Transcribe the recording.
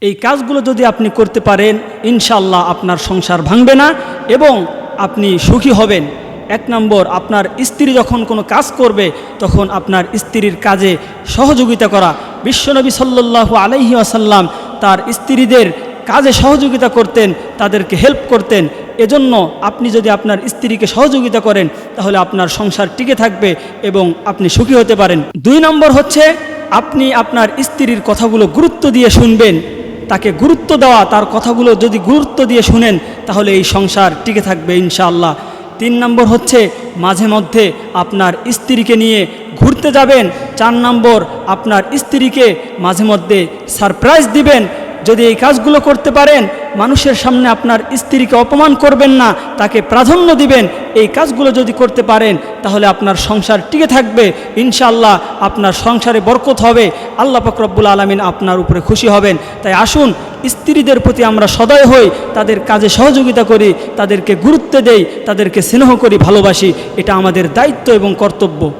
এই কাজগুলো যদি আপনি করতে পারেন, ইনশাআল্লাহ আপনার সংসার ভাঙবে না এবং আপনি সুখী হবেন। 1 নম্বর, আপনার স্ত্রী যখন কোনো কাজ করবে তখন আপনার স্ত্রীর কাজে সহযোগিতা করা। বিশ্বনবী সাল্লাল্লাহু আলাইহি ওয়াসাল্লাম তার স্ত্রীদের কাজে সহযোগিতা করতেন, তাদেরকে হেল্প করতেন। এজন্য আপনি যদি আপনার স্ত্রীকে সহযোগিতা করেন তাহলে আপনার সংসার টিকে থাকবে এবং আপনি সুখী হতে পারেন। 2 নম্বর হচ্ছে, আপনি আপনার স্ত্রীর কথাগুলো গুরুত্ব দিয়ে শুনবেন। তাকে গুরুত্ব দেওয়া, তার কথাগুলো যদি গুরুত্ব দিয়ে শুনেন তাহলে এই সংসার টিকে থাকবে ইনশাআল্লাহ। 3 নম্বর হচ্ছে, মাঝে মধ্যে আপনার স্ত্রীকে নিয়ে ঘুরতে যাবেন। 4 নম্বর, আপনার স্ত্রীকে মাঝে মধ্যে সারপ্রাইজ দিবেন। যদি এই কাজগুলো করতে পারেন, মানুষের সামনে আপনার স্ত্রীকে অপমান করবেন না, তাকে প্রাধান্য দিবেন। এই কাজগুলো যদি করতে পারেন তাহলে আপনার সংসার টিকে থাকবে ইনশাআল্লাহ। আপনার সংসারে বরকত হবে, আল্লাহ পাক রব্বুল আলামিন আপনার উপরে খুশি হবেন। তাই আসুন স্ত্রীদের প্রতি আমরা সদয় হই, তাদের কাজে সহযোগিতা করি, তাদেরকে গুরুত্ব দেই, তাদেরকে স্নেহ করি, ভালোবাসি। এটা আমাদের দায়িত্ব এবং কর্তব্য।